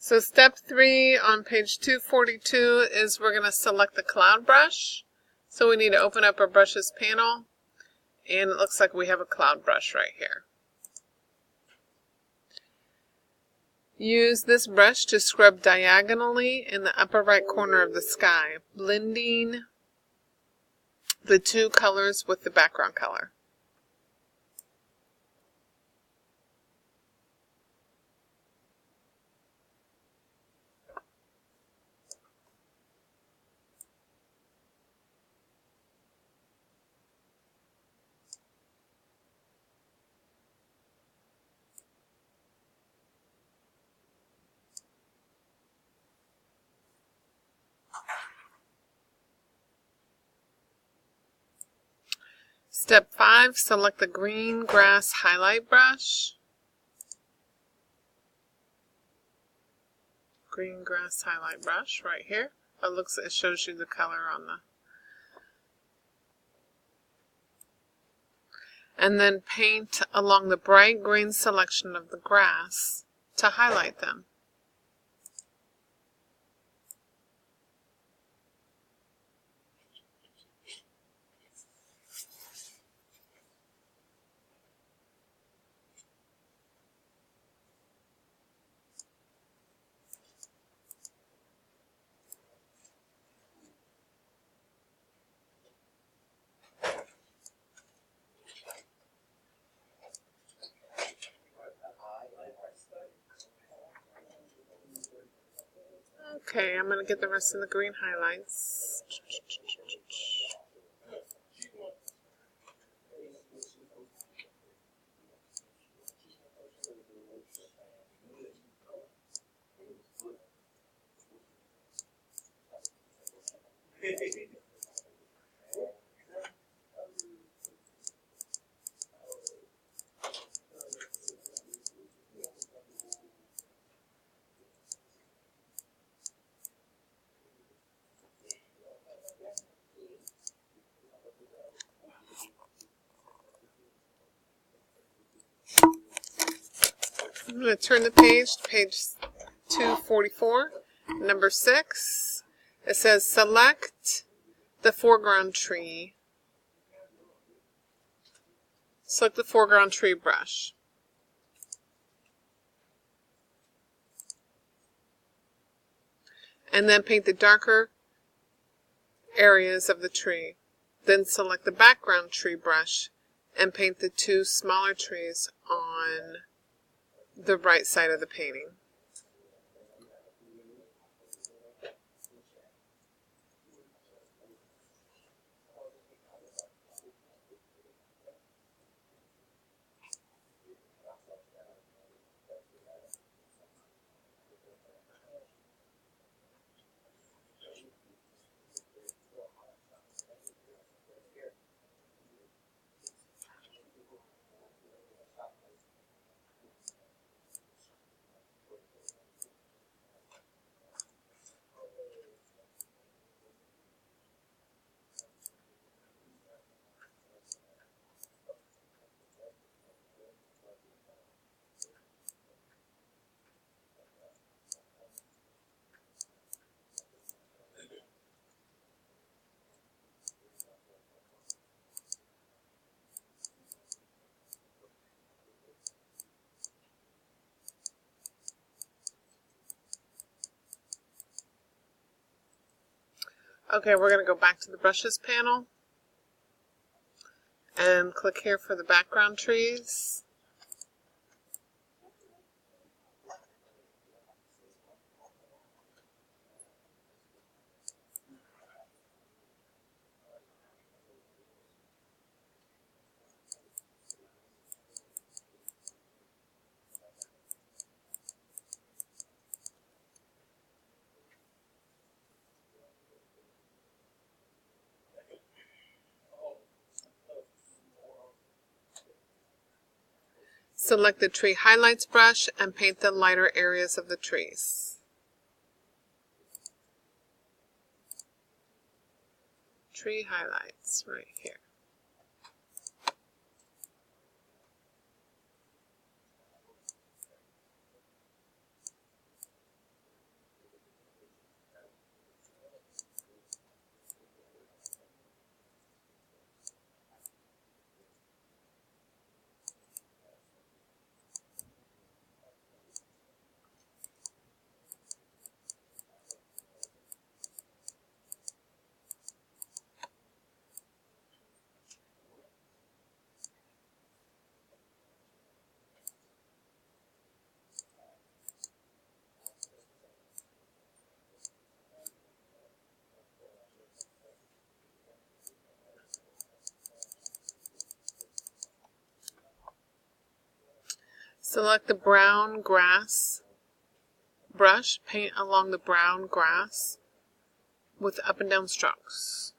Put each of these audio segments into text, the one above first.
So step 3 on page 242 is we're going to select the cloud brush. So we need to open up our brushes panel, and it looks like we have a cloud brush right here. Use this brush to scrub diagonally in the upper right corner of the sky, blending the two colors with the background color. Step 5, select the green grass highlight brush. Green grass highlight brush right here. It shows you the color on the. And then paint along the bright green selection of the grass to highlight them. Okay, I'm going to get the rest of the green highlights. I'm going to turn the page to page 244, number 6. It says select the foreground tree. Select the foreground tree brush. And then paint the darker areas of the tree. Then select the background tree brush and paint the two smaller trees on the right side of the painting. Okay, we're going to go back to the brushes panel and click here for the background trees. Select the tree highlights brush and paint the lighter areas of the trees. Tree highlights right here. Select the brown grass brush, paint along the brown grass with up and down strokes.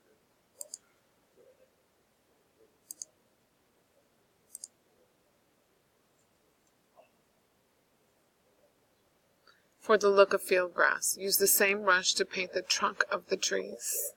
For the look of field grass, use the same brush to paint the trunk of the trees.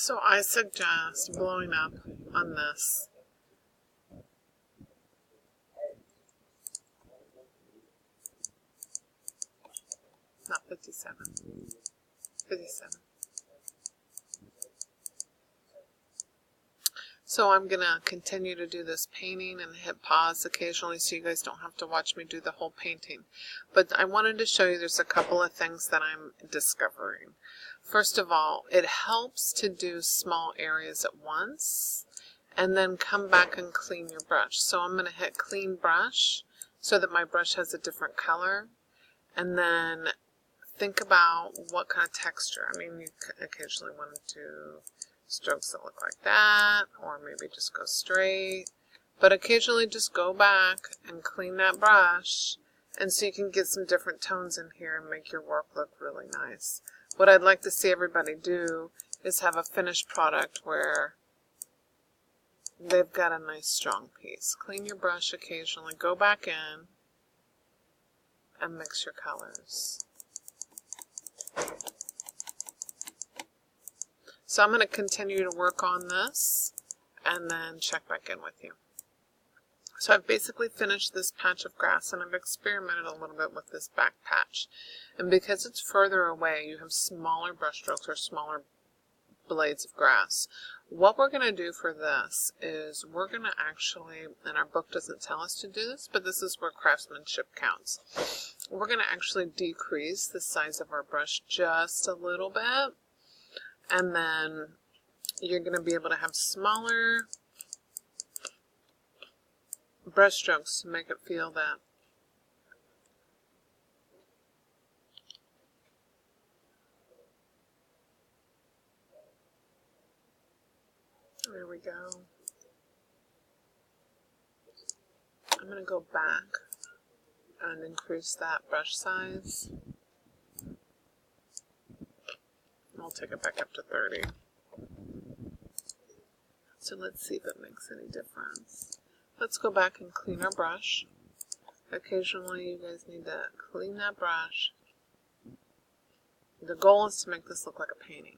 So I suggest blowing up on this. Not 57. 57. So I'm going to continue to do this painting and hit pause occasionally so you guys don't have to watch me do the whole painting. But I wanted to show you there's a couple of things that I'm discovering. First of all, it helps to do small areas at once and then come back and clean your brush. So I'm going to hit clean brush so that my brush has a different color, and then think about what kind of texture. I mean, you occasionally want to do strokes that look like that, or maybe just go straight, but occasionally just go back and clean that brush, and so you can get some different tones in here and make your work look really nice. What I'd like to see everybody do is have a finished product where they've got a nice strong piece. Clean your brush occasionally, go back in, and mix your colors. So I'm going to continue to work on this and then check back in with you. So I've basically finished this patch of grass, and I've experimented a little bit with this back patch. And because it's further away, you have smaller brush strokes or smaller blades of grass. What we're going to do for this is we're going to actually, and our book doesn't tell us to do this, but this is where craftsmanship counts. We're going to actually decrease the size of our brush just a little bit. And then you're going to be able to have smaller brush strokes to make it feel that there we go. I'm going to go back and increase that brush size. I'll take it back up to 30. So let's see if it makes any difference. Let's go back and clean our brush. Occasionally you guys need to clean that brush. The goal is to make this look like a painting.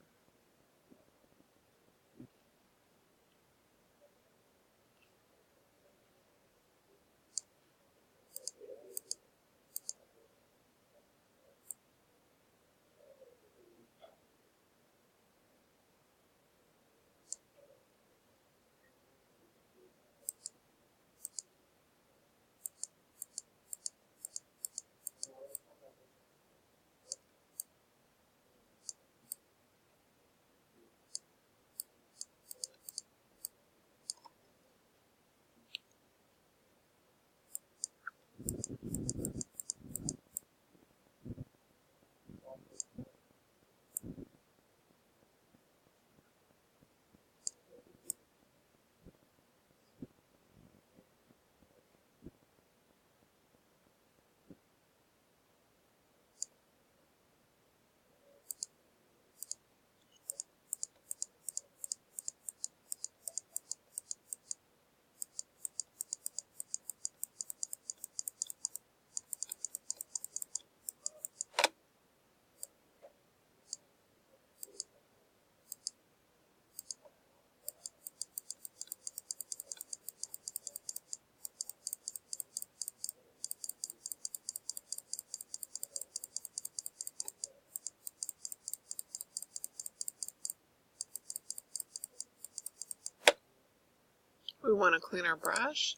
We want to clean our brush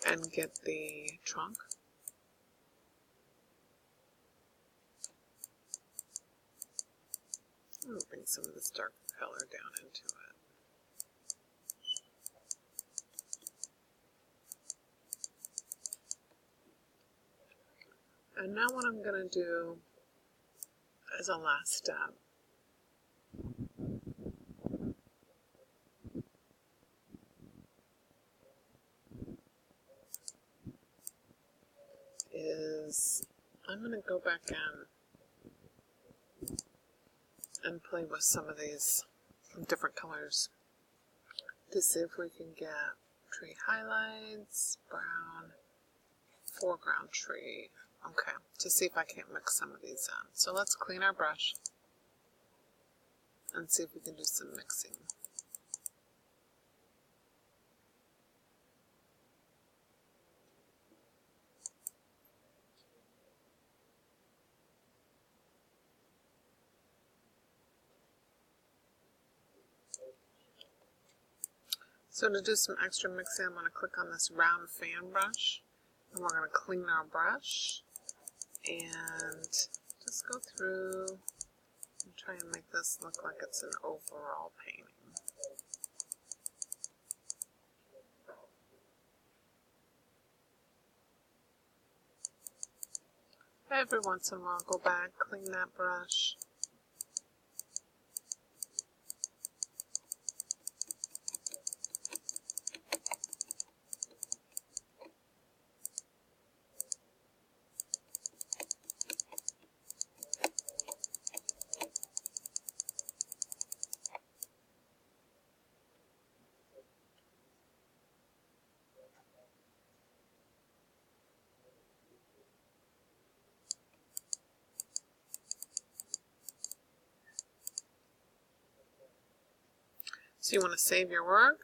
and get the trunk. bring some of this dark color down into it. And now what I'm going to do as a last step is I'm going to go back in and play with some of these different colors to see if we can get tree highlights, brown, foreground tree. Okay, to see if I can't mix some of these in. So let's clean our brush and see if we can do some mixing. So to do some extra mixing, I'm going to click on this round fan brush, and we're going to clean our brush and just go through and try and make this look like it's an overall painting. Every once in a while, go back, clean that brush. So you want to save your work,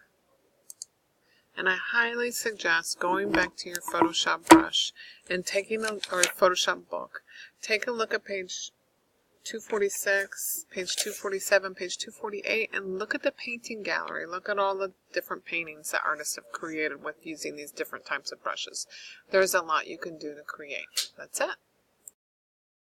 and I highly suggest going back to your Photoshop brush and taking or Photoshop book. Take a look at page 246, page 247, page 248, and look at the painting gallery. Look at all the different paintings that artists have created with using these different types of brushes. There's a lot you can do to create. That's it.